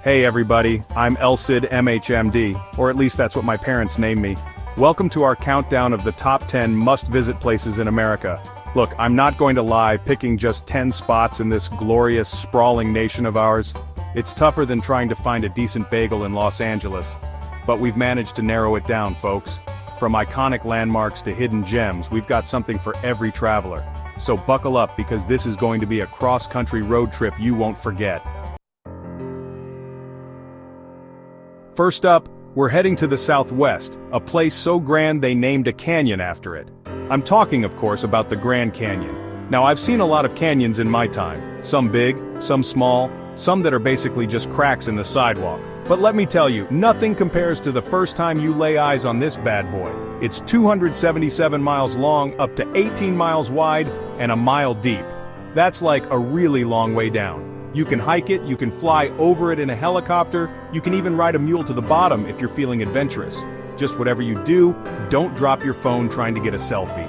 Hey everybody, I'm Elcid MHMD, or at least that's what my parents named me. Welcome to our countdown of the top 10 must-visit places in America. Look, I'm not going to lie, picking just 10 spots in this glorious, sprawling nation of ours. It's tougher than trying to find a decent bagel in Los Angeles. But we've managed to narrow it down, folks. From iconic landmarks to hidden gems, we've got something for every traveler. So buckle up because this is going to be a cross-country road trip you won't forget. First up, we're heading to the Southwest, a place so grand they named a canyon after it. I'm talking, of course, about the Grand Canyon. Now, I've seen a lot of canyons in my time. Some big, some small, some that are basically just cracks in the sidewalk. But let me tell you, nothing compares to the first time you lay eyes on this bad boy. It's 277 miles long, up to 18 miles wide, and a mile deep. That's like a really long way down. You can hike it, you can fly over it in a helicopter, you can even ride a mule to the bottom if you're feeling adventurous. Just whatever you do, don't drop your phone trying to get a selfie.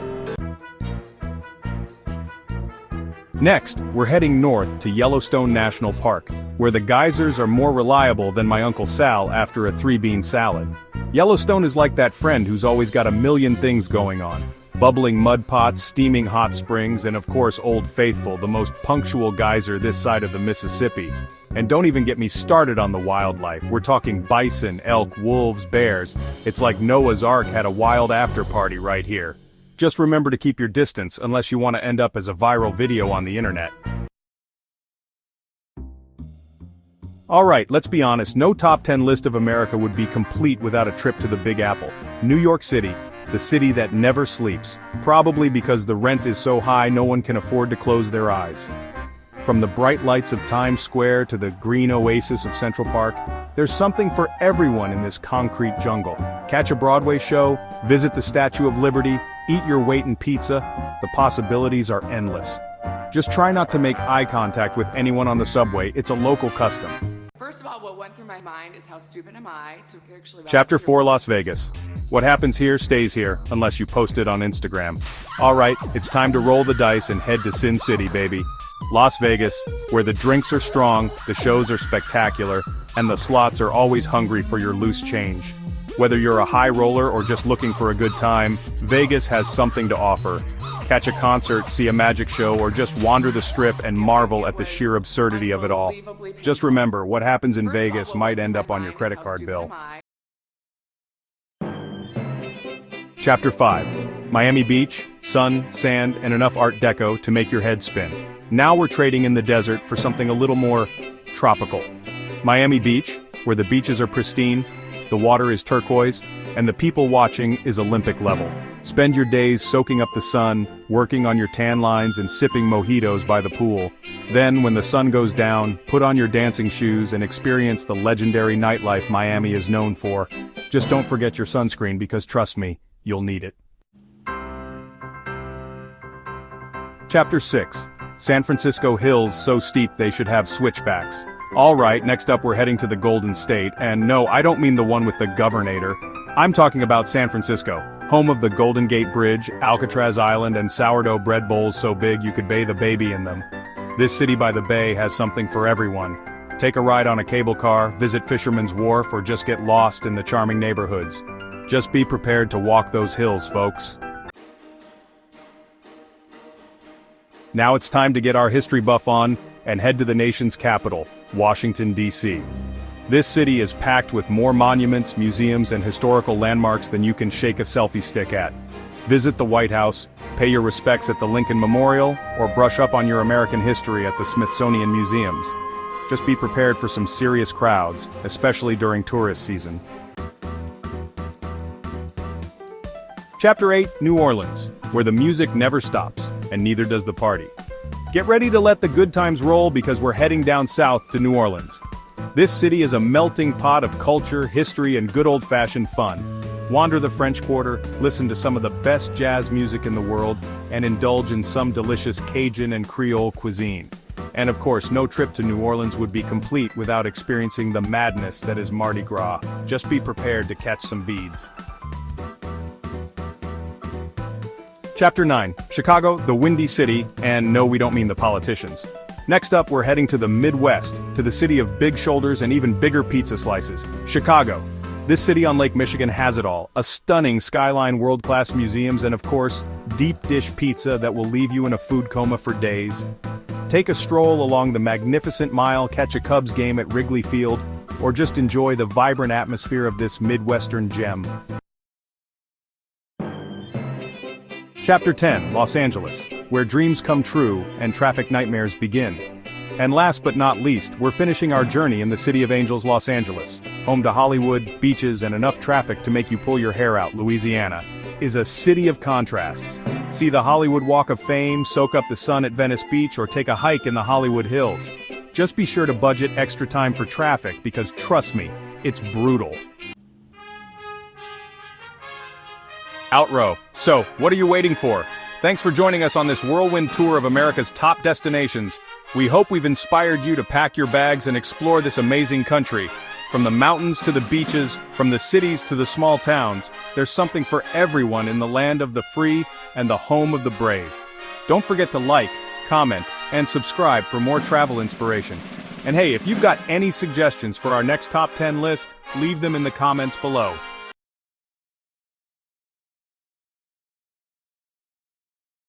Next, we're heading north to Yellowstone National Park, where the geysers are more reliable than my Uncle Sal after a 3-bean salad. Yellowstone is like that friend who's always got a million things going on. Bubbling mud pots, steaming hot springs, and of course Old Faithful, the most punctual geyser this side of the Mississippi. And don't even get me started on the wildlife. We're talking bison, elk, wolves, bears. It's like Noah's Ark had a wild after party right here. Just remember to keep your distance unless you want to end up as a viral video on the internet. Alright, let's be honest, no top 10 list of America would be complete without a trip to the Big Apple. New York City. The city that never sleeps, probably because the rent is so high no one can afford to close their eyes. From the bright lights of Times Square to the green oasis of Central Park, there's something for everyone in this concrete jungle. Catch a Broadway show, visit the Statue of Liberty, eat your weight in pizza, the possibilities are endless. Just try not to make eye contact with anyone on the subway, it's a local custom. First of all, what went through my mind is how stupid am I to actually... Chapter 4 Las Vegas. What happens here stays here, unless you post it on Instagram. Alright, it's time to roll the dice and head to Sin City, baby. Las Vegas, where the drinks are strong, the shows are spectacular, and the slots are always hungry for your loose change. Whether you're a high roller or just looking for a good time, Vegas has something to offer. Catch a concert, see a magic show, or just wander the strip and marvel at the sheer absurdity of it all. Just remember, what happens in Vegas might end up on your credit card bill. Chapter 5. Miami Beach, sun, sand, and enough Art Deco to make your head spin. Now we're trading in the desert for something a little more tropical. Miami Beach, where the beaches are pristine, the water is turquoise, and the people watching is Olympic level. Spend your days soaking up the sun, working on your tan lines and sipping mojitos by the pool. Then, when the sun goes down, put on your dancing shoes and experience the legendary nightlife Miami is known for. Just don't forget your sunscreen because trust me, you'll need it. Chapter 6. San Francisco hills so steep they should have switchbacks. Alright, next up we're heading to the Golden State, and no, I don't mean the one with the governator. I'm talking about San Francisco, home of the Golden Gate Bridge, Alcatraz Island, and sourdough bread bowls so big you could bathe a baby in them. This city by the bay has something for everyone. Take a ride on a cable car, visit Fisherman's Wharf, or just get lost in the charming neighborhoods. Just be prepared to walk those hills, folks. Now it's time to get our history buff on and head to the nation's capital, Washington, D.C. This city is packed with more monuments, museums, and historical landmarks than you can shake a selfie stick at. Visit the White House, pay your respects at the Lincoln Memorial, or brush up on your American history at the Smithsonian Museums. Just be prepared for some serious crowds, especially during tourist season. Chapter 8, New Orleans, where the music never stops, and neither does the party. Get ready to let the good times roll because we're heading down south to New Orleans. This city is a melting pot of culture, history, and good old-fashioned fun. Wander the French Quarter, listen to some of the best jazz music in the world, and indulge in some delicious Cajun and Creole cuisine. And of course, no trip to New Orleans would be complete without experiencing the madness that is Mardi Gras. Just be prepared to catch some beads. Chapter 9. Chicago, the Windy City, and no, we don't mean the politicians. Next up, we're heading to the Midwest, to the city of big shoulders and even bigger pizza slices, Chicago. This city on Lake Michigan has it all, a stunning skyline, world-class museums, and of course, deep dish pizza that will leave you in a food coma for days. Take a stroll along the magnificent mile, catch a Cubs game at Wrigley Field, or just enjoy the vibrant atmosphere of this Midwestern gem. Chapter 10, Los Angeles, where dreams come true and traffic nightmares begin. And last but not least, we're finishing our journey in the City of Angels, Los Angeles. Home to Hollywood, beaches, and enough traffic to make you pull your hair out, Louisiana is a city of contrasts. See the Hollywood Walk of Fame, soak up the sun at Venice Beach, or take a hike in the Hollywood Hills. Just be sure to budget extra time for traffic because trust me, it's brutal. Outrow. So, what are you waiting for? Thanks for joining us on this whirlwind tour of America's top destinations. We hope we've inspired you to pack your bags and explore this amazing country. From the mountains to the beaches, from the cities to the small towns, there's something for everyone in the land of the free and the home of the brave. Don't forget to like, comment, and subscribe for more travel inspiration. And hey, if you've got any suggestions for our next top 10 list, leave them in the comments below.